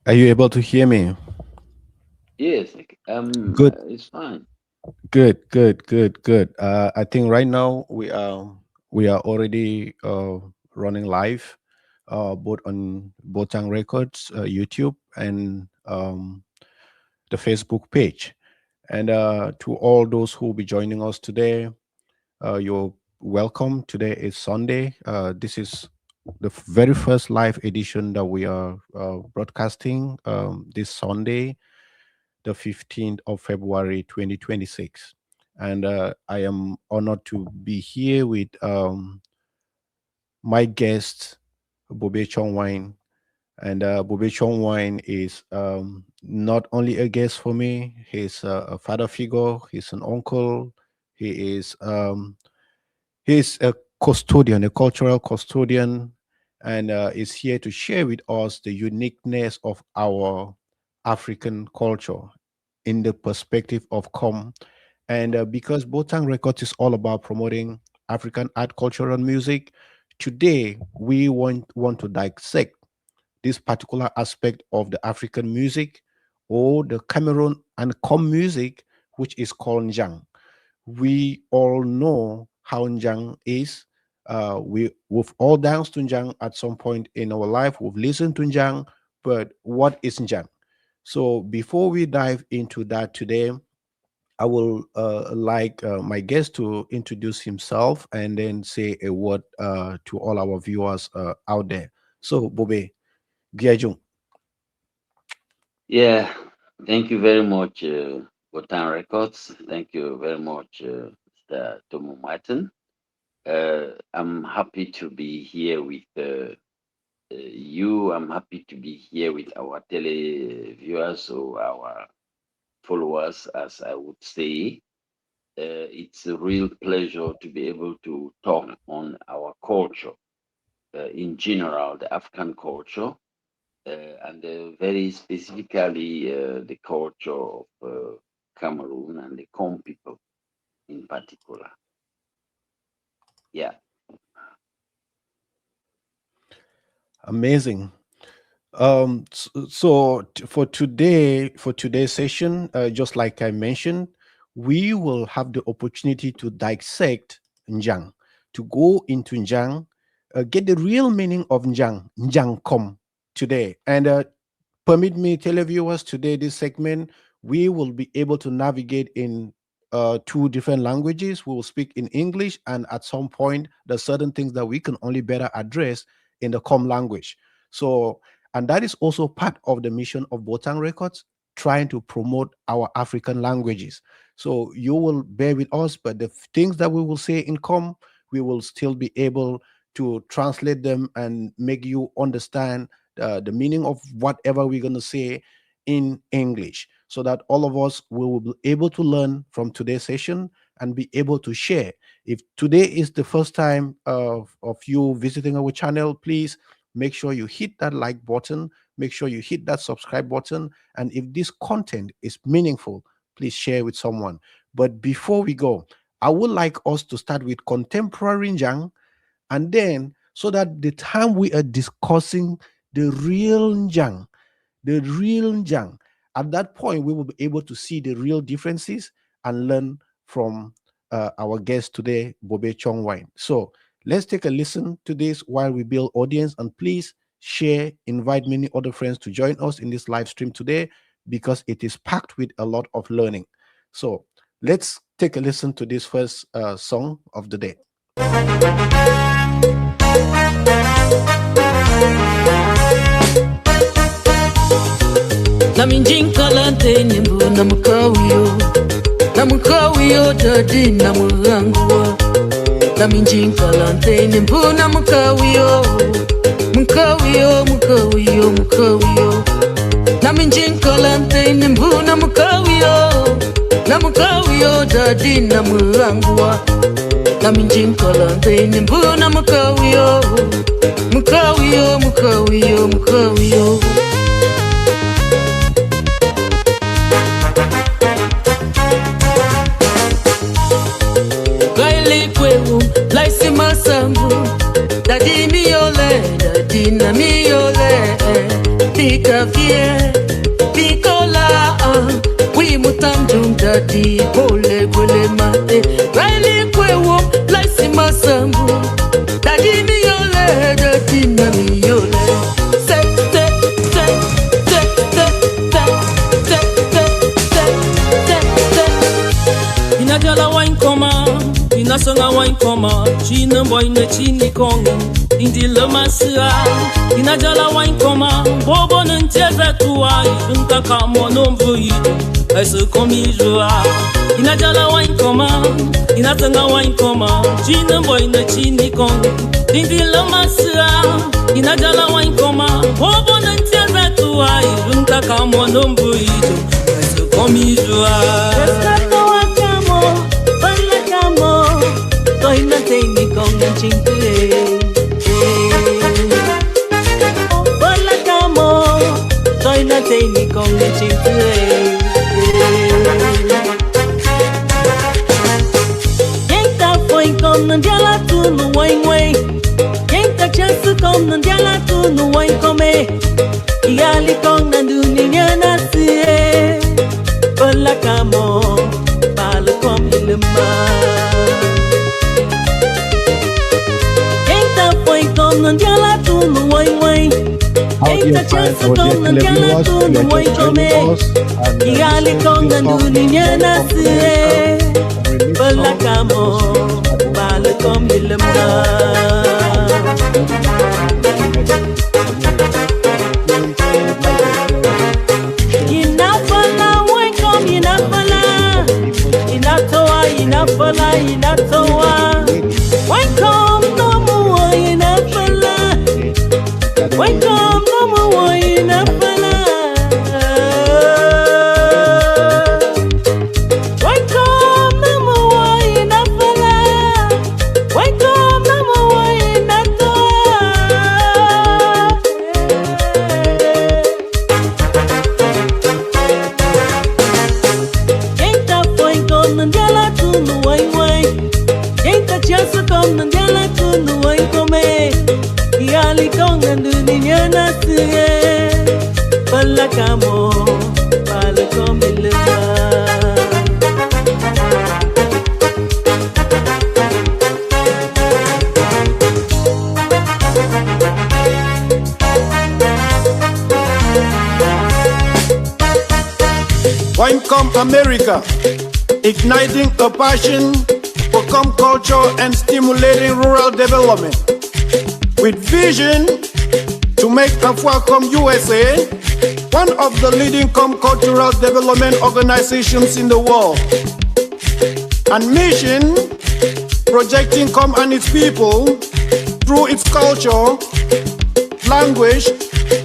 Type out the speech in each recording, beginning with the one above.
Are you able to hear me? Yes, Good, it's fine. good. I think right now we are already running live, both on Botang Records, YouTube, and the Facebook page. And to all those who will be joining us today, you're welcome. Today is Sunday. This is the very first live edition that we are broadcasting this Sunday, the 15th of February 2026. And I am honored to be here with my guest, Bobe Chongwine. And Bobe Chongwine is not only a guest for me, he's a father figure, he's an uncle, he is he's a custodian, a cultural custodian, and is here to share with us the uniqueness of our African culture in the perspective of Com. And because Botang Records is all about promoting African art, culture, and music, today we want to dissect this particular aspect of the African music or the Cameroon and Com music, which is called Njang. We all know how Njang is. We've all danced to Njang at some point in our life. We've listened to Njang, but what is Njang? So before we dive into that today, I will like my guest to introduce himself and then say a word to all our viewers out there. So, Bobe, Giajung. Yeah, thank you very much, Botang Records. Thank you very much, Mr. Tomo Martin. I'm happy to be here with you. I'm happy to be here with our tele viewers or our followers, as I would say. It's a real pleasure to be able to talk on our culture in general, the African culture, and very specifically the culture of Cameroon and the Kom people in particular. Yeah. Amazing. For today's session, just like I mentioned, we will have the opportunity to dissect Njang, to go into Njang, get the real meaning of Njang Kom today. And permit me, televiewers, today, this segment, we will be able to navigate in two different languages. We will speak in English, and at some point, there's certain things that we can only better address in the Com language. So, and that is also part of the mission of Botang Records, trying to promote our African languages. So you will bear with us, but the things that we will say in Com, we will still be able to translate them and make you understand the meaning of whatever we're going to say in English, so that all of us will be able to learn from today's session and be able to share. If today is the first time of you visiting our channel, please make sure you hit that like button, make sure you hit that subscribe button, and if this content is meaningful, please share with someone. But before we go, I would like us to start with contemporary Njang, and then so that the time we are discussing the real Njang, the real Njang, at that point we will be able to see the real differences and learn from our guest today, Bobe Chongwine. So let's take a listen to this while we build audience, and please share, invite many other friends to join us in this live stream today because it is packed with a lot of learning. So let's take a listen to this first song of the day. Naminjin kalante nimbu namukawiyo dadi namurangwa. Naminjin kalante nimbu namukawiyo mukawiyo. Naminjin kalante nimbu namukawiyo dadi namurangwa. Naminjin kalante nimbu namukawiyo mukawiyo. Laisi masambu, dadi na miyole, Bika vie, Bikola, we mutam jung daddy, Bole Gule Mate, Riley Kwewo, Lysi Masambu, Daddy Miole, Daddy Namiole, Set, set, set, set, set, set, set, set, set. Inajala wine koma, Inasonga wine koma, China boy na chini konga. Indi lama sia, inajala wine koma, bobo nuncheza tuwa, idunka kamo nombu idu, aise komi jua. Inajala wine koma, inatanga wine koma, china boy na chini kong. Indi lama sia, inajala wine koma, bobo nuncheza tuwa, idunka kamo nombu idu, aise komi jua. Eskako wakamo, bala kamo, toy na teini kong chingule. Na teini kong na chintue Yenta foi kong na diala tu no wang wang Yenta chansu kong na diala tu no wang kome Iali kong na dunia na siye Bala kamo Bala kom ilma Yenta foi kong na diala tu no wang wang Ainda chance kong nandiala tu no way kome Iali kong nandunia nasi Bala kamo Bala kom ilma Inafala way kom inafala Inatoa inafala inatoa Way kom no more inafala Way kom Kamo, pala komilema. Wine Kom America, igniting a passion for Kom culture and stimulating rural development, with vision to make Afua Kom USA one of the leading Kom cultural development organizations in the world, and mission projecting Kom and its people through its culture, language,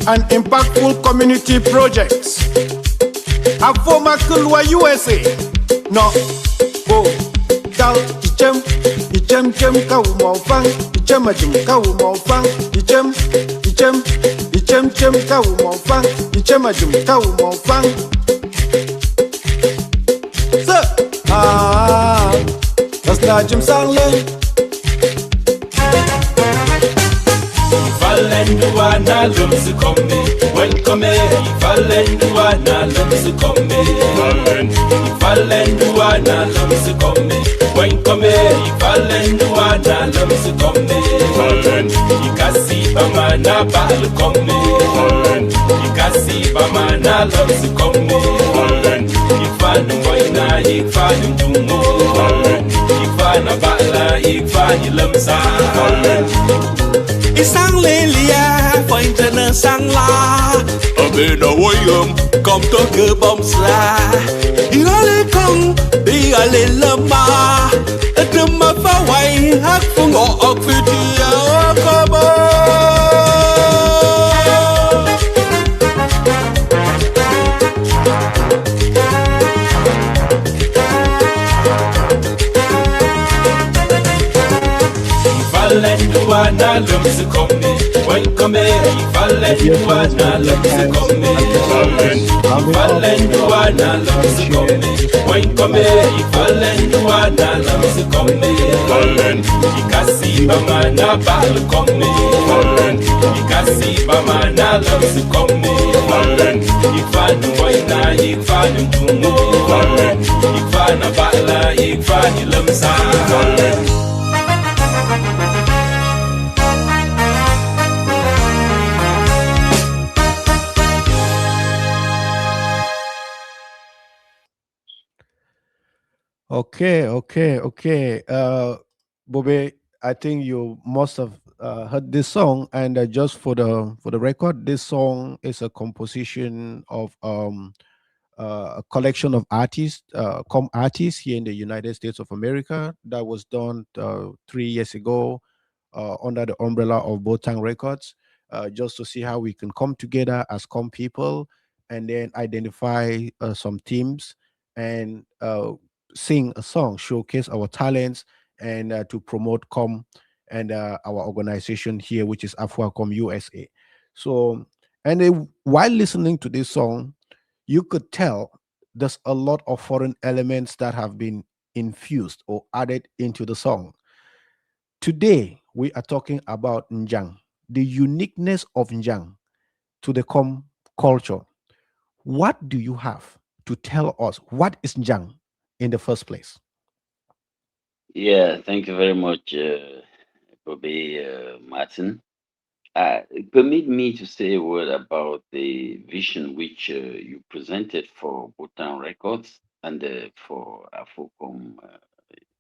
and impactful community projects. Afoma Kulwa USA, no, oh, dal, ichem kawumofang, ichem kawumofang, ichem kawumofang, ichem kawumofang. Sir, that's not Jim Sangling. Valenduana lumsi komme, when come, Valenduana lumsi komme, Valenduana lumsi komme, when come, Valenduana lumsi komme, Ikasi bamana bal komme, Ikasi bamana lumsi komme, Ifanu moina, Ifanu tumo, Ifana bala, Ifani lumsa. Sang Lelia, point trên sang la. Ở bên đầu kom to cơ bom sla. Đi ở lên không, đi ở lên lâm ma. Ở đêm mà phá hoài hát phương ngọ ở phía kia kom. Valenduana lumsi komme, when come, Valenduana lumsi komme, Valenduana lumsi komme, when come, Valenduana lumsi komme, Ikasi bamana bal komme, Ikasi bamana lumsi komme. dim tungu ikfa na bala ikfa ni lamsa Okay. Bobe, I think you must have heard this song, and just for the record, this song is a composition of a collection of artists, com artists here in the United States of America, that was done 3 years ago under the umbrella of Botang Records, just to see how we can come together as com people and then identify some themes and sing a song, showcase our talents, and to promote com and our organization here, which is Afwacom USA. So, and while listening to this song, you could tell there's a lot of foreign elements that have been infused or added into the song. Today, we are talking about Njang, the uniqueness of Njang to the Com culture. What do you have to tell us? What is Njang in the first place? Yeah, thank you very much, Bobby Martin. Uh, Permit me to say a word about the vision which you presented for Bhutan Records and for Afocom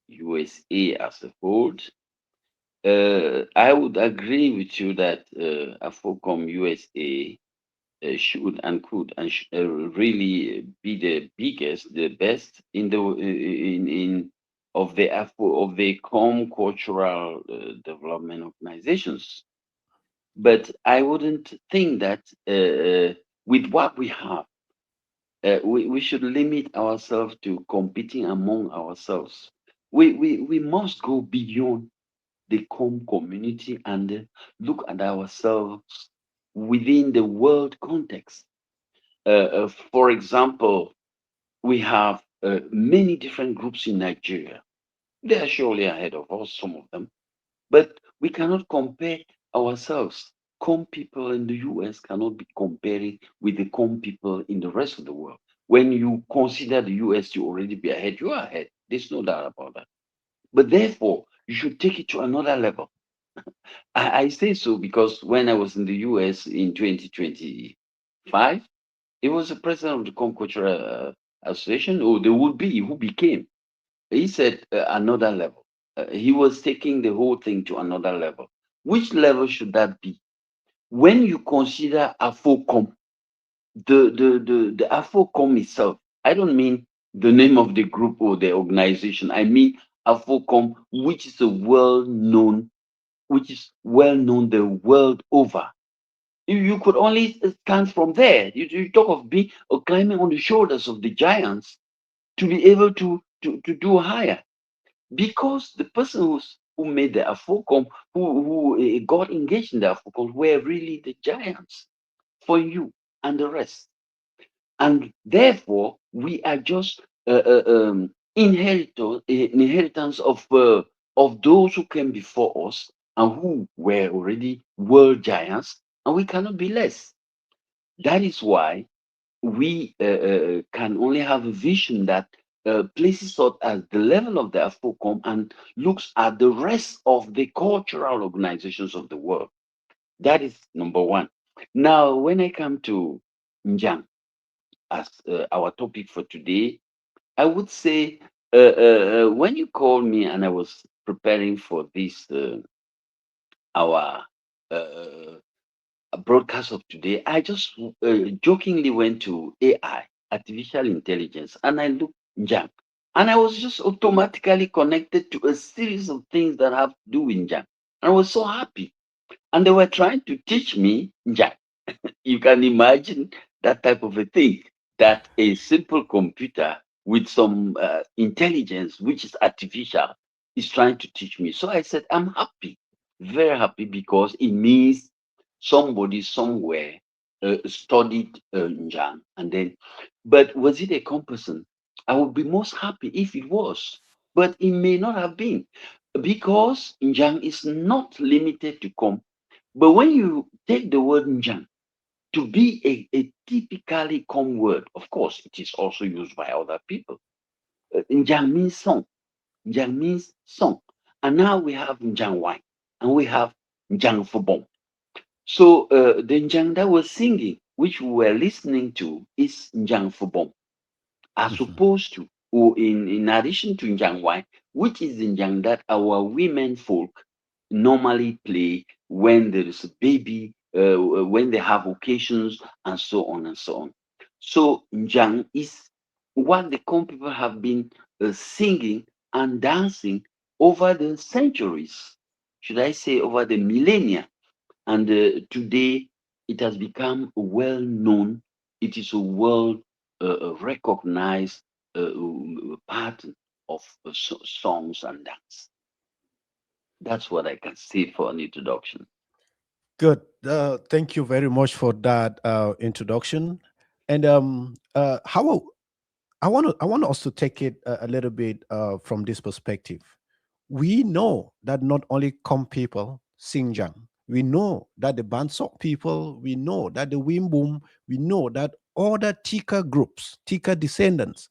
USA as a whole. I would agree with you that Afocom USA should and could and really be the biggest, the best in the in of the of the com cultural development organizations. But I wouldn't think that with what we have, we should limit ourselves to competing among ourselves. We must go beyond the com community and look at ourselves within the world context. For example, we have many different groups in Nigeria. They are surely ahead of us, some of them, but we cannot compare ourselves. Com people in the US cannot be comparing with the com people in the rest of the world. When you consider the US to already be ahead, you are ahead. There's no doubt about that. But therefore, you should take it to another level. I say so because when I was in the US in 2025, it was the president of the Com Cultural Association, or the would be who became. He said another level. He was taking the whole thing to another level. Which level should that be? When you consider AFOCOM, the AFOCOM itself, I don't mean the name of the group or the organization. I mean AFOCOM, which is a well-known, which is well known the world over. You could only stand from there. You talk of being or climbing on the shoulders of the giants to be able to do higher. Because the person who made the Afocom, who got engaged in the Afocom, were really the giants for you and the rest. And therefore, we are just inheritance of those who came before us and who were already world giants, and we cannot be less. That is why we can only have a vision that places us at the level of the AFOCOM and looks at the rest of the cultural organizations of the world. That is number one. Now, when I come to Njang as our topic for today, I would say when you called me and I was preparing for this, our broadcast of today, I just jokingly went to AI, artificial intelligence, and I looked Njang. And I was just automatically connected to a series of things that have to do with Njang. And I was so happy. And they were trying to teach me Njang. You can imagine that type of a thing, that a simple computer with some intelligence, which is artificial, is trying to teach me. So I said, I'm happy, very happy, because it means somebody somewhere studied Njang. And then, but was it a comparison? I would be most happy if it was, but it may not have been, because Njang is not limited to Com. But when you take the word Njang, to be a typically Kom word. Of course, it is also used by other people. Njang means song. Njang means song. And now we have Njang Wine and we have Njang Fubong. So the Njang that was singing, which we were listening to, is Njang Fubong, as Mhm. opposed to, or in addition to Njang Wine, which is the Njang that our women folk normally play when there is a baby, when they have occasions, and so on and so on. So Njang is what the Kom people have been singing and dancing over the centuries, should I say over the millennia. And today it has become well known. It is a world recognized pattern of songs and dance. That's what I can say for an introduction. Good. Thank you very much for that introduction. And how I want us to take it a little bit from this perspective. We know that not only Kom people sing Jang. We know that the Bansok people. We know that the Wimbum. We know that other Tika groups, Tika descendants,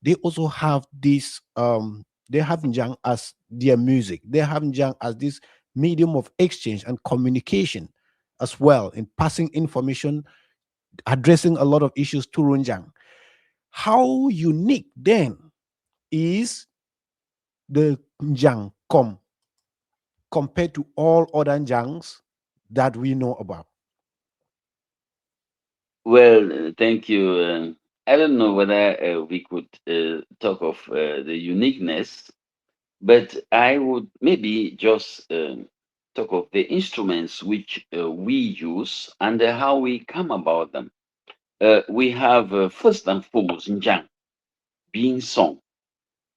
they also have this. They have Njang as their music. They have Njang as this medium of exchange and communication, as well in passing information, addressing a lot of issues to Runjang. How unique then is the Njang Kom compared to all other Njangs that we know about? Well, thank you. I don't know whether we could talk of the uniqueness, but I would maybe just talk of the instruments which we use and how we come about them. We have first and foremost Njang being sung.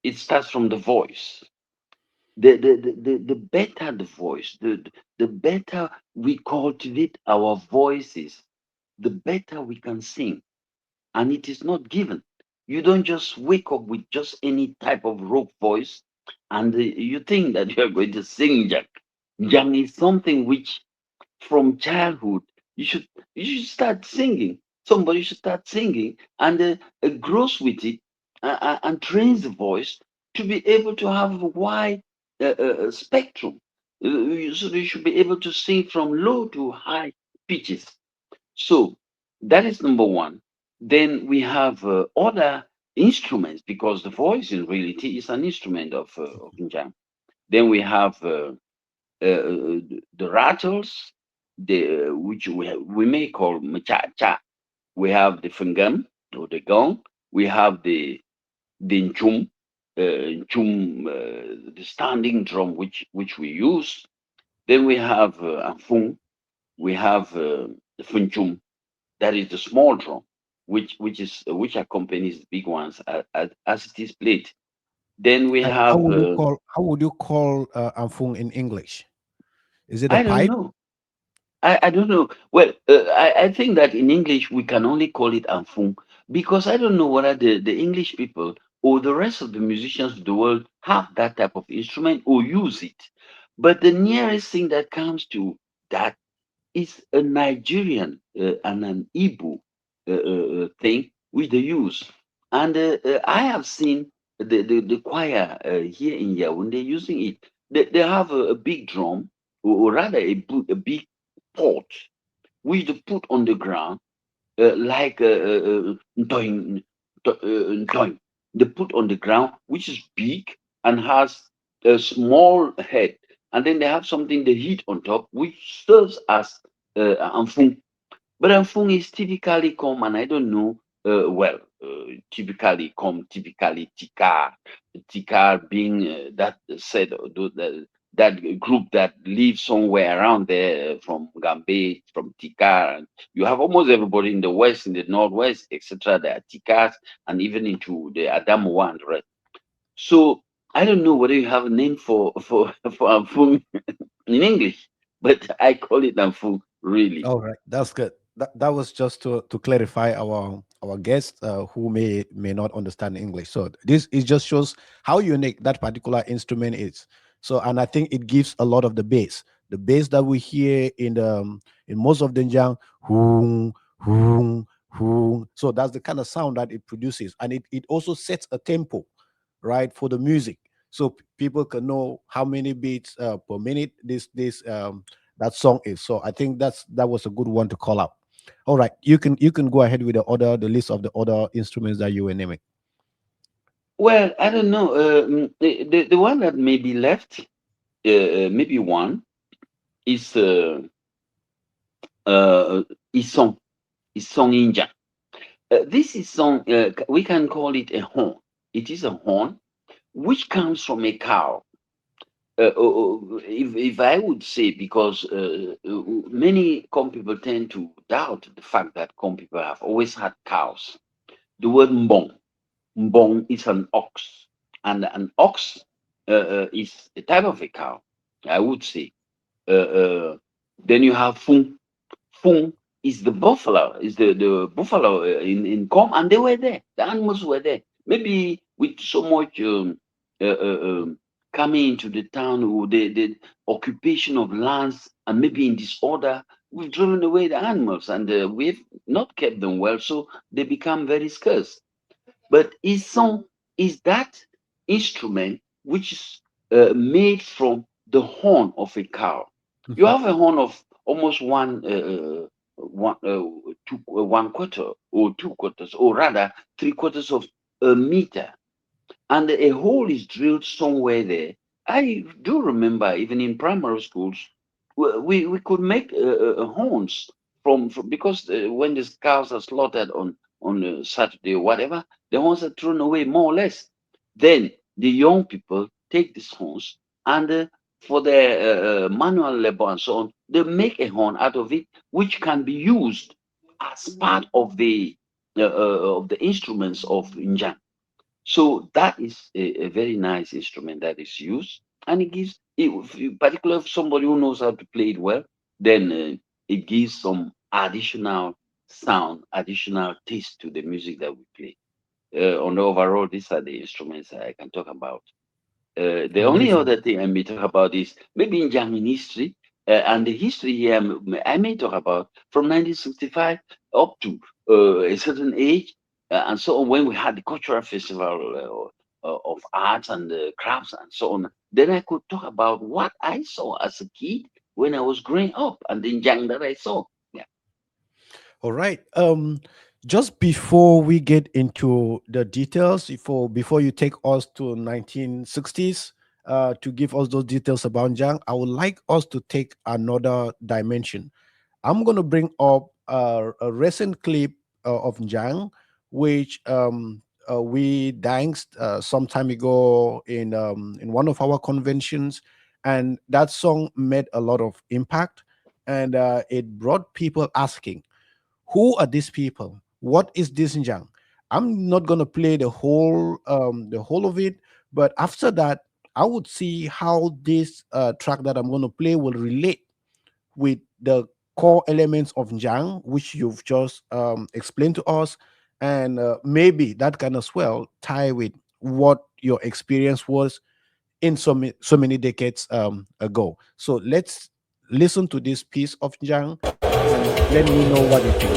It starts from the voice. The better the voice, the better we cultivate our voices, the better we can sing. And it is not given. You don't just wake up with just any type of rock voice and you think that you are going to sing Njang. Njang is something which from childhood you should start singing. Somebody should start singing and grows with it and trains the voice to be able to have a wide spectrum. So you should be able to sing from low to high pitches. So that is number one. Then we have other instruments because the voice in reality is an instrument of Njang. Then we have the rattles, the which we may call macha. We have the fingam or the gong. We have the nchum, the standing drum which we use. Then we have anfung. We have the funchum, that is the small drum, which accompanies the big ones as it is played. Then we And have how would you call Amfung in English? Is it a I don't pipe? know. I don't know. Well, I think that in English we can only call it anfung because I don't know whether the English people or the rest of the musicians of the world have that type of instrument or use it. But the nearest thing that comes to that is a Nigerian and an Igbo thing which they use. And I have seen the choir here in Yaoundé using it. They have a big drum, or rather a big pot, which they put on the ground like ntoing, ntoing. They put on the ground, which is big and has a small head. And then they have something they heat on top, which serves as amfung. But Amfung is typically come, and I don't know, typically come, typically Tikar. Tikar being that said, that group that lives somewhere around there from Gambe, from Tikar. And you have almost everybody in the west, in the northwest, etc. There are Tikars, and even into the Adamu and the rest. So I don't know whether you have a name for Amfung in English, but I call it Amfung, really. All right, that's good. That was just to clarify our guests who may not understand English. So this it just shows how unique that particular instrument is. So and I think it gives a lot of the bass that we hear in most of the Njang, Hoong, hoong. So that's the kind of sound that it produces, and it also sets a tempo, right, for the music, so people can know how many beats per minute this that song is. So I think that was a good one to call out. All right, you can go ahead with the list of the other instruments that you were naming. Well, I don't know. The one that may be left, maybe one is uh, is song is song inja. This is song. We can call it a horn. It is a horn which comes from a cow. If I would say, because many Kom people tend to doubt the fact that Kom people have always had cows. The word mbong, mbong is an ox, and an ox is a type of a cow, I would say. Then you have fung. Fung is the buffalo, is the buffalo in Com, and they were there. The animals were there. Maybe with so much coming into the town, or the occupation of lands, and maybe in disorder, we've driven away the animals, and we've not kept them well, so they become very scarce. But Ison is that instrument which is made from the horn of a cow. You have a horn of almost one quarter or 2 quarters, or rather 3 quarters of a meter, and a hole is drilled somewhere there. I do remember even in primary schools, we could make horns from because when the cows are slaughtered on Saturday or whatever, the horns are thrown away more or less. Then the young people take these horns and for their manual labor and so on, they make a horn out of it, which can be used as part of the instruments of Njang. So that is a very nice instrument that is used, and it gives, particularly if somebody who knows how to play it well, then it gives some additional sound, additional taste to the music that we play. On the overall, these are the instruments I can talk about. The only Amazing. other thing I may talk about is maybe in German history, and the history here I may talk about from 1965 up to a certain age, and so on, when we had the cultural festival of arts and crafts and so on. Then I could talk about what I saw as a kid when I was growing up, and the young that I saw. Yeah. All right. Just before we get into the details, before you take us to 1960s, to give us those details about Njang, I would like us to take another dimension. I'm going to bring up a recent clip of Njang, which we danced some time ago in one of our conventions, and that song made a lot of impact, and it brought people asking, who are these people? What is this Njang? I'm not gonna play the whole of it, but after that, I would see how this track that I'm gonna play will relate with the core elements of Njang, which you've just explained to us, and maybe that can as well tie with what your experience was in so many decades ago. So let's listen to this piece of Njang and let me know what you think.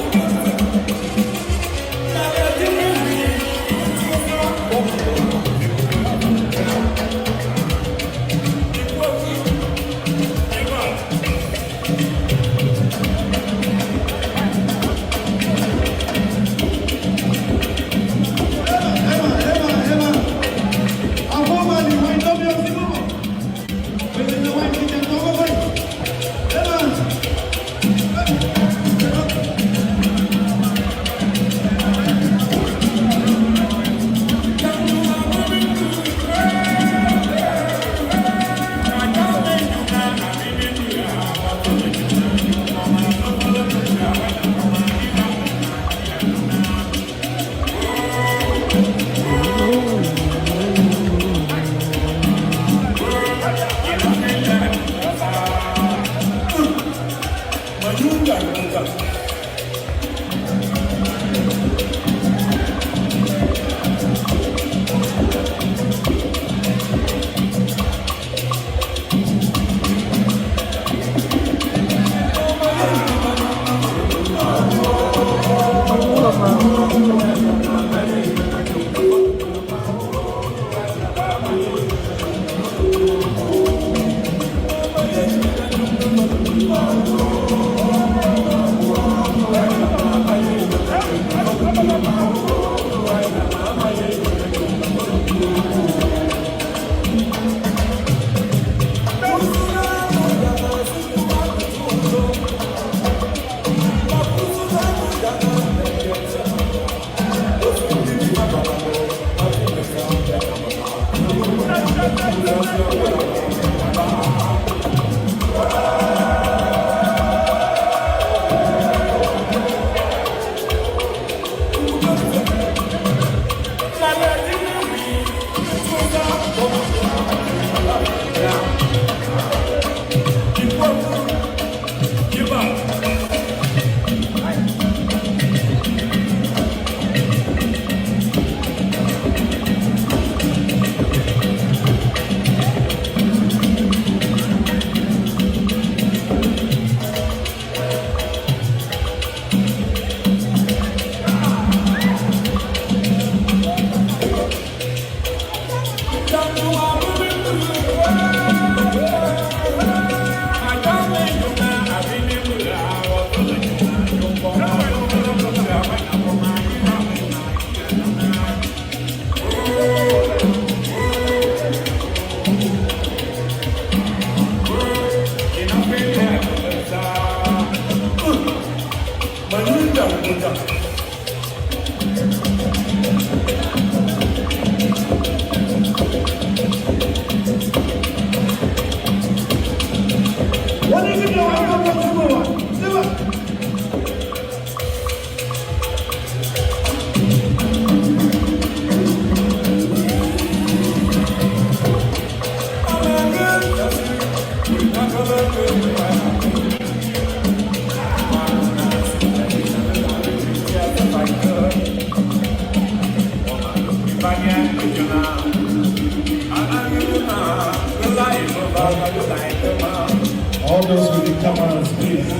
All those with the cameras, please.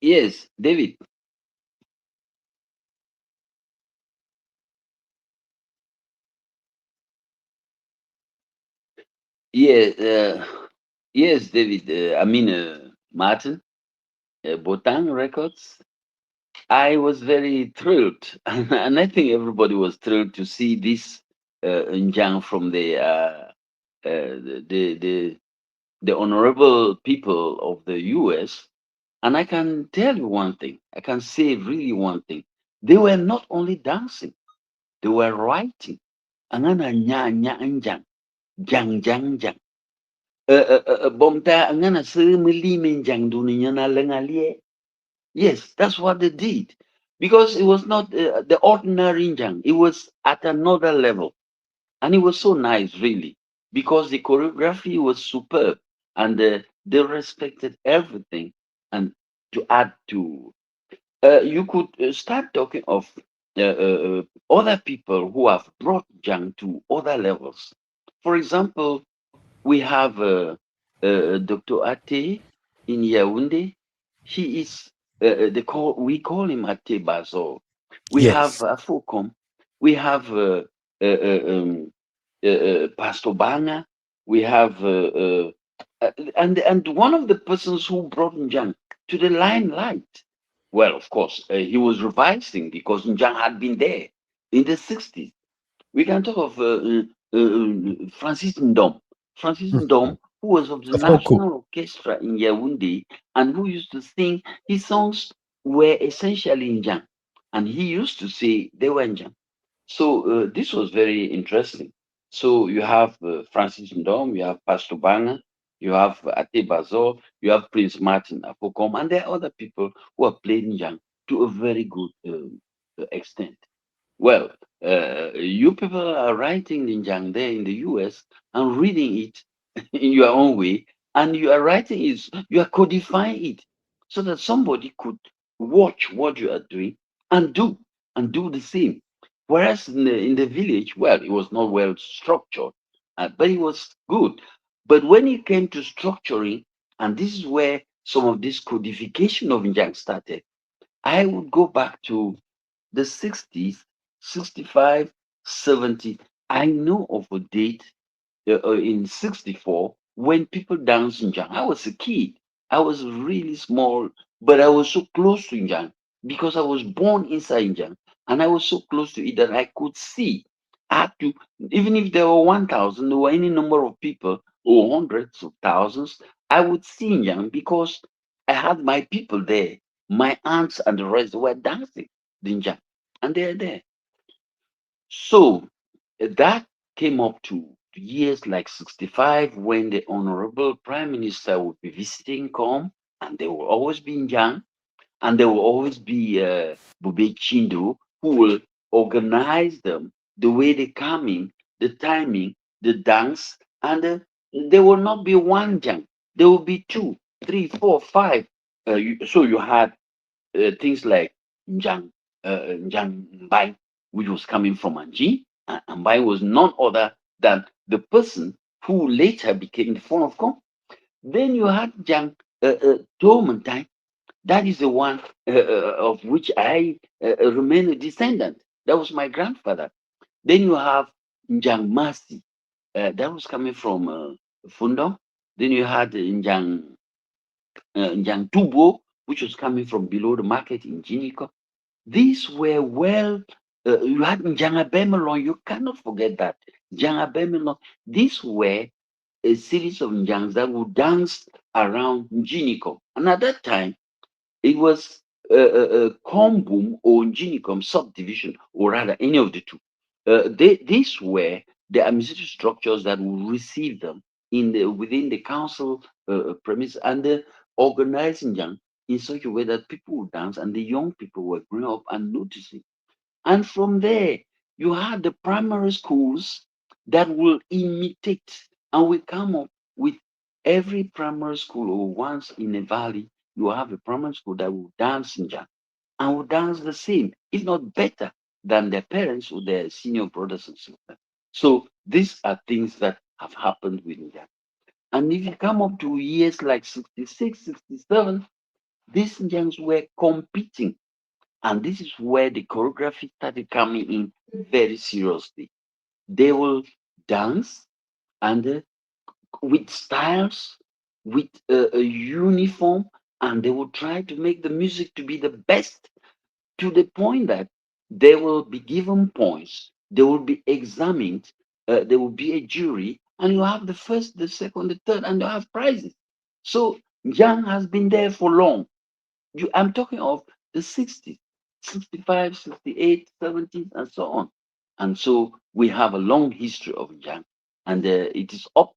Yes, David. Yeah, yes, David. Martin. Botang Records. I was very thrilled, and I think everybody was thrilled to see this Njang from the honorable people of the U.S. And I can tell you one thing. I can say really one thing. They were not only dancing; they were writing. Angana nya nya njang, jang jang jang. Bomta angana se mili menjang dunia na lengalie. Yes, that's what they did. Because it was not the ordinary Njang. It was at another level. And it was so nice, really. Because the choreography was superb. And they respected everything. And to add to, you could start talking of other people who have brought Njang to other levels. For example, we have Dr. Ate in Yaoundé. He is we call him Ate Bazo. We have Yes. Fokom. We have Pastor Banga. We have and one of the persons who brought Njang to the limelight. Well, of course, he was revising because Njang had been there in the 60s. We can talk of Francis Ndom. Francis Mhm. Ndom, who was of the Afoko. National Orchestra in Yaoundé and who used to sing, his songs were essentially in Njang. And he used to say they were in Njang. So this was very interesting. So you have Francis Ndom, you have Pastor Banga, you have Ate Bazo, you have Prince Martin Apokom, and there are other people who are playing Njang to a very good extent. Well, you people are writing Ninjang there in the US and reading it in your own way, and you are writing it, you are codifying it so that somebody could watch what you are doing and do the same. Whereas in the village, well, it was not well structured, but it was good. But when it came to structuring, and this is where some of this codification of Ninjang started, I would go back to the 60s, 65, 70. I know of a date in 64 when people danced in Njang. I was a kid. I was really small, but I was so close to Njang because I was born inside Njang. And I was so close to it that I could see. I had to, even if there were 1,000, there were any number of people or hundreds of thousands, I would see Njang because I had my people there. My aunts and the rest were dancing the Njang, and they're there. So that came up to years like 65 when the Honorable Prime Minister would be visiting Kom, and they will always be in Yang, and there will always be Bube Chindo who will organize them the way they come in, the timing, the dance, and there will not be one Yang. There will be two, three, four, five. So you had things like Njang, Njang Bai, which was coming from Anji, and Bai was none other than the person who later became the phone of God. Then you had Njang Tomentai, that is the one of which I remain a descendant. That was my grandfather. Then you have Njang Masi, that was coming from Fundong. Then you had Njang Tubo, which was coming from below the market in Jiniko. These were well You had Njang. You cannot forget that. Njang. These were a series of Njangs that would dance around Njinikom. And at that time, it was Kombum or Njinikom subdivision, or rather, any of the two. These were the administrative structures that would receive them within the council premise, and organizing Njang in such a way that people would dance and the young people were growing up and noticing. And from there, you have the primary schools that will imitate, and we come up with every primary school, or once in a valley, you have a primary school that will dance in Jam and will dance the same, if not better, than their parents or their senior brothers and sisters. So these are things that have happened with Jam. And if you come up to years like 66, 67, these Jams were competing, and this is where the choreography started coming in very seriously. They will dance and with styles, with a uniform, and they will try to make the music to be the best, to the point that they will be given points, they will be examined, there will be a jury, and you have the first, the second, the third, and you have prizes. So Yang has been there for long. I'm talking of the 60s, 65, 68, 70s, and so on. And so we have a long history of Yang, and it's up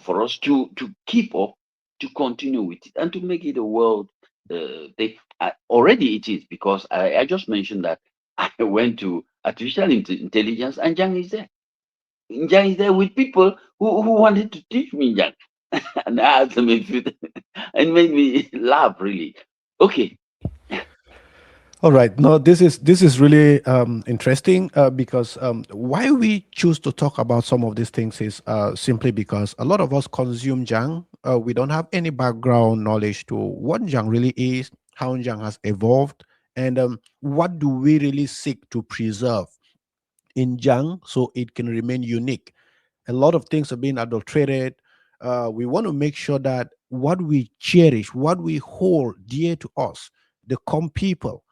for us to keep up, to continue with it, and to make it a world. Already it is, because I just mentioned that I went to artificial intelligence, and Yang is there. Yang is there with people who wanted to teach me Yang, and I asked them if it, and made me laugh really. Okay. All right. No, this is really interesting because why we choose to talk about some of these things is simply because a lot of us consume Jang. We don't have any background knowledge to what Jang really is, how Jang has evolved, and what do we really seek to preserve in Jang so it can remain unique. A lot of things are being adulterated. We want to make sure that what we cherish, what we hold dear to us, the Kom people,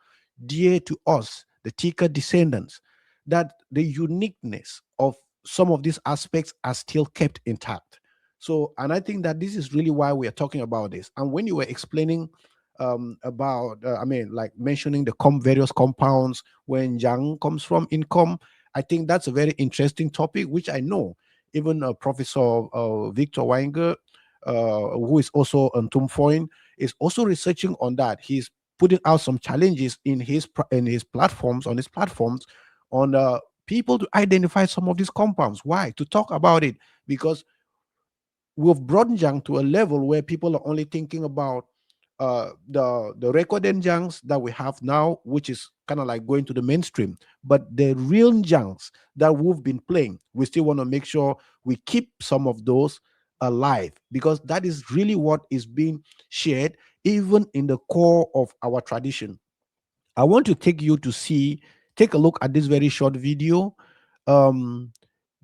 dear to us, the Tika descendants, that the uniqueness of some of these aspects are still kept intact. So, and I think that this is really why we are talking about this. And when you were explaining about, I mean, like mentioning the various compounds, when Yang comes from income, I think that's a very interesting topic, which I know even Professor Victor Weinger, who is also on Tumfoin, is also researching on that. He's putting out some challenges in his platforms, on his platforms, on people to identify some of these compounds. Why? To talk about it, because we've brought Njang to a level where people are only thinking about the record Njangs that we have now, which is kind of like going to the mainstream. But the real Njangs that we've been playing, we still want to make sure we keep some of those alive, because that is really what is being shared even in the core of our tradition. I want to take a look at this very short video. Um,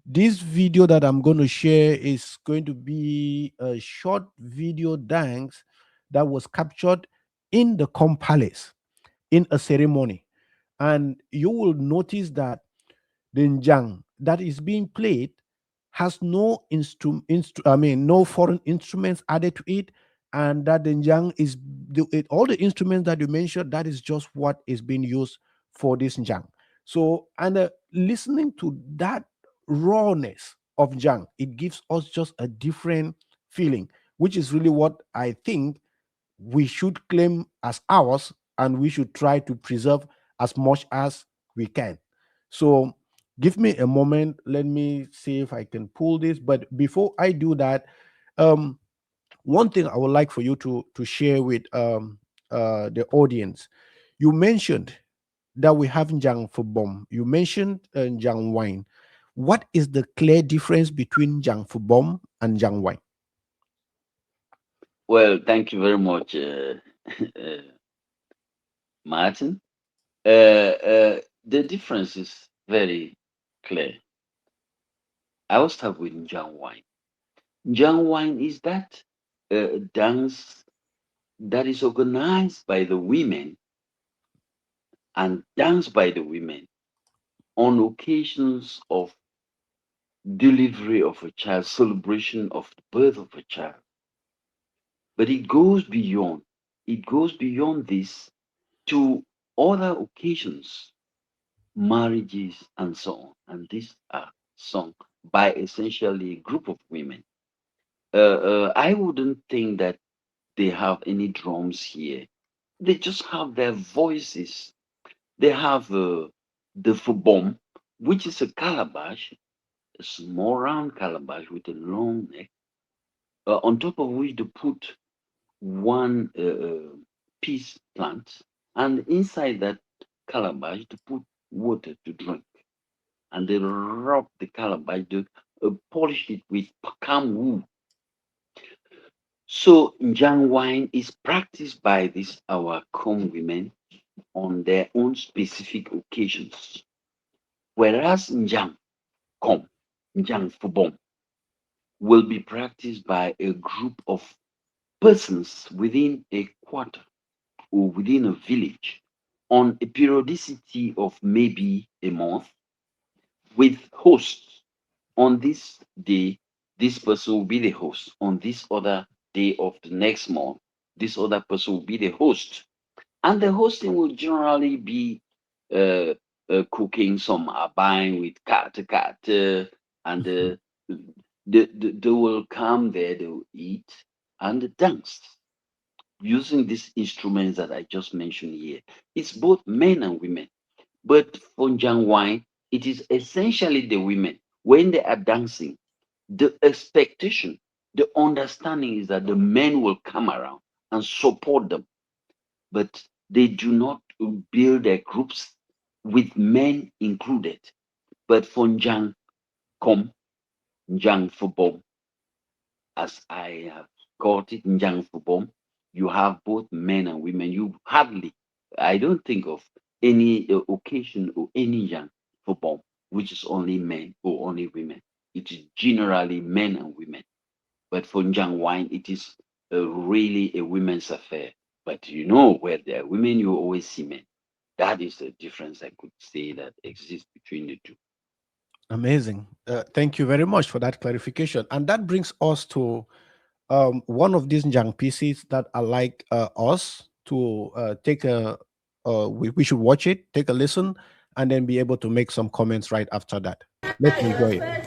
this video that I'm going to share is going to be a short video dance that was captured in the Com Palace in a ceremony. And you will notice that the njang that is being played has no I mean, no foreign instruments added to it, and that the njang is all the instruments that you mentioned. That is just what is being used for this njang. So, and listening to that rawness of njang, it gives us just a different feeling, which is really what I think we should claim as ours, and we should try to preserve as much as we can. So give me a moment, let me see if I can pull this. But before I do that, um one thing I would like for you to share with the audience. You mentioned that we have Njang for bomb, you mentioned Njang wine. What is the clear difference between Njang for bomb and Njang wine? Well, thank you very much, uh, Martin. The difference is very clear. I will start with Njang Wine. Njang Wine is that dance that is organized by the women and danced by the women on occasions of delivery of a child, celebration of the birth of a child. But it goes beyond. It goes beyond this to other occasions, marriages, and so on. And these are sung by essentially a group of women. I wouldn't think that they have any drums here. They just have their voices. They have the fubom, which is a calabash, a small round calabash with a long neck, on top of which they put one peace plant, and inside that calabash they put water to drink, and they rub the calabash, they polish it with pakam wool. So Njang wine is practiced by these our Kom women on their own specific occasions, whereas Njang Kom, Njang Fubom, will be practiced by a group of persons within a quarter or within a village on a periodicity of maybe a month with hosts. On this day, this person will be the host. On this other day of the next month, this other person will be the host. And the hosting will generally be cooking some abine with cat, and they will come there, they will eat and dance using these instruments that I just mentioned here. It's both men and women. But for Njang wine, it is essentially the women. When they are dancing, the expectation, the understanding is that the men will come around and support them. But they do not build their groups with men included. But for Njang Kom, Njang Fubom, as I have called it, Njang Fubom, you have both men and women. You hardly, I don't think of any occasion or any Njang Fubom which is only men or only women. It is generally men and women. But for Njang wine, it is really a women's affair. But you know, where there are women, you always see men. That is the difference I could say that exists between the two. Amazing. Thank you very much for that clarification. And that brings us to one of these Njang pieces that I like us to take a, we should watch it, take a listen, and then be able to make some comments right after that. Let's enjoy it.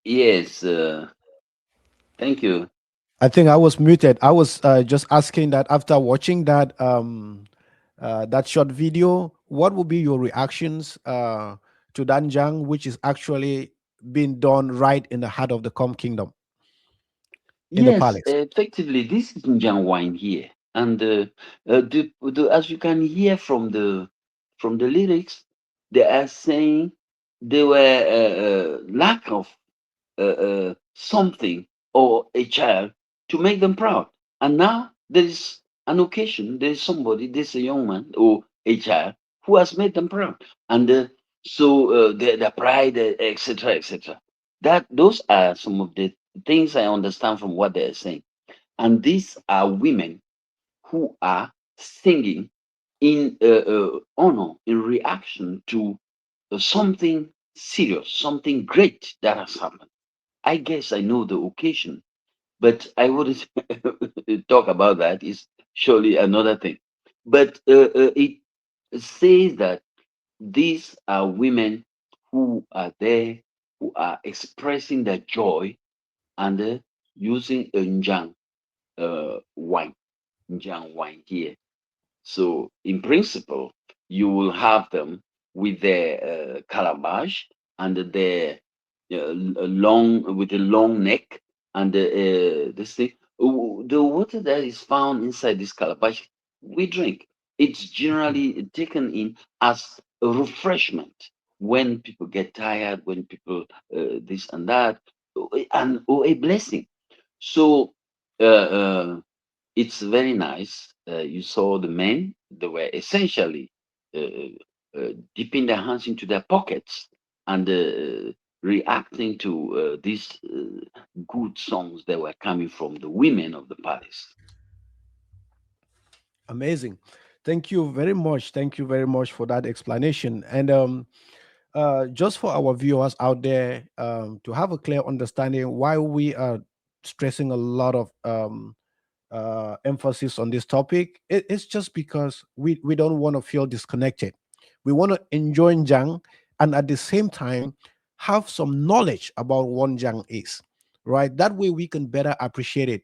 Yes, thank you. I think I was muted. I was just asking that after watching that short video, what would be your reactions to Danjang, which is actually being done right in the heart of the Kom Kingdom in the Yes, palace. effectively, this is Njang wine here, and as you can hear from the lyrics, they are saying they were lack of something or a child to make them proud, and now there is an occasion. There is somebody, there's a young man or a child who has made them proud, and their pride, etc., etc. That those are some of the things I understand from what they are saying. And these are women who are singing in honor, in reaction to something serious, something great that has happened. I guess I know the occasion, but I wouldn't talk about that. It's surely another thing. But it says that these are women who are there, who are expressing their joy and using a Njang wine, Njang wine here. So, in principle, you will have them with their calabash and their long with a long neck and this thing. The water that is found inside this calabash, we drink. It's generally taken in as a refreshment when people get tired, when people this and that, and or a blessing. So. It's very nice. You saw the men; they were essentially dipping their hands into their pockets and reacting to these good songs that were coming from the women of the palace. Amazing. Thank you very much. Thank you very much for that explanation. And just for our viewers out there, to have a clear understanding why we are stressing a lot of emphasis on this topic, it's just because we don't want to feel disconnected. We want to enjoy Njang and at the same time have some knowledge about what Njang is, right? That way we can better appreciate it.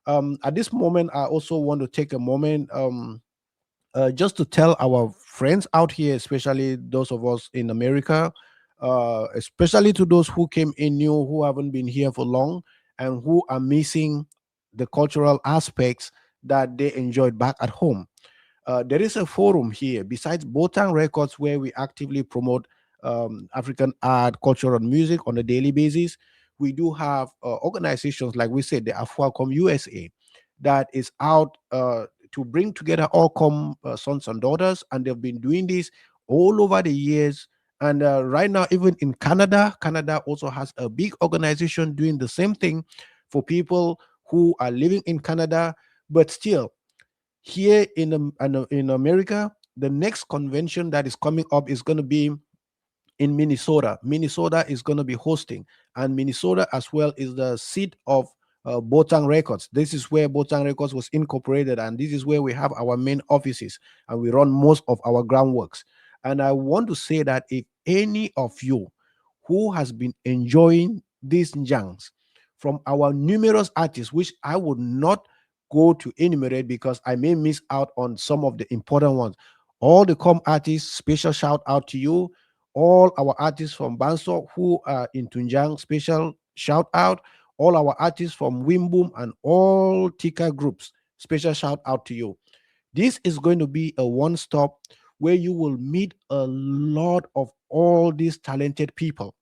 At this moment, I also want to take a moment just to tell our friends out here, especially those of us in America, especially to those who came in new, who haven't been here for long, and who are missing the cultural aspects that they enjoyed back at home. There is a forum here besides Botang Records where we actively promote African art, culture, and music on a daily basis. We do have organizations like we said, the Afwacom USA, that is out to bring together all sons and daughters, and they've been doing this all over the years. And right now, even in Canada, Canada also has a big organization doing the same thing for people who are living in Canada, but still here in America, the next convention that is coming up is going to be in Minnesota. Minnesota is going to be hosting, and Minnesota as well is the seat of Botang Records. This is where Botang Records was incorporated, and this is where we have our main offices, and we run most of our groundworks. And I want to say that if any of you who has been enjoying these Njangs from our numerous artists, which I would not go to enumerate because I may miss out on some of the important ones. All the artists, special shout out to you. All our artists from Banso who are in Tunjang, special shout out. All our artists from Wimboom and all Tika groups, special shout out to you. This is going to be a one stop where you will meet a lot of all these talented people.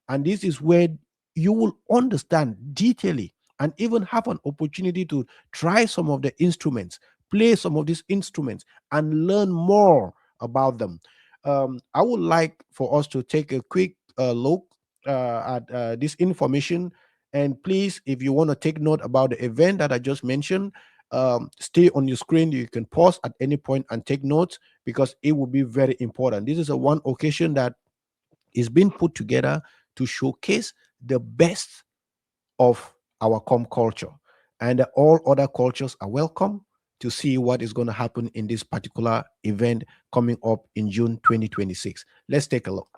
And this is where you will understand detailedly and even have an opportunity to try some of the instruments, play some of these instruments, and learn more about them. I would like for us to take a quick look at this information. And please, if you want to take note about the event that I just mentioned, stay on your screen. You can pause at any point and take notes because it will be very important. This is a one occasion that is being put together to showcase the best of our culture, and all other cultures are welcome to see what is going to happen in this particular event coming up in June 2026. Let's take a look.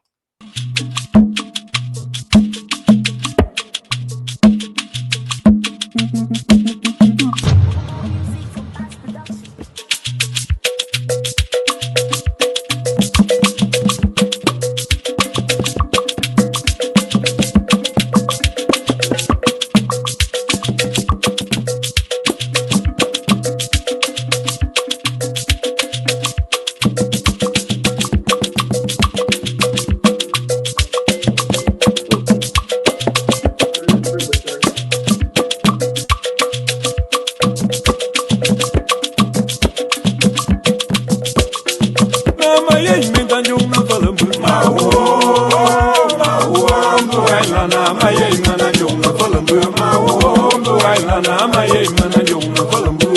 la na ma ye mana jung na falambu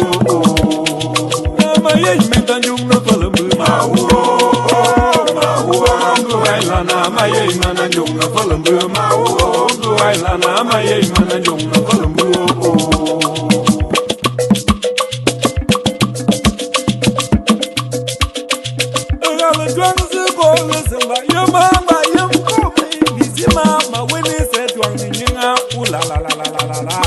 na ma ye meta jung na falambu ma wo go ai la na ma ye mana jung na falambu ma wo go ai la na ma ye mana jung na falambu ala jung se bo se ba yo ma yo ko me bizima ma we ni se twang ni nga la la la la la la la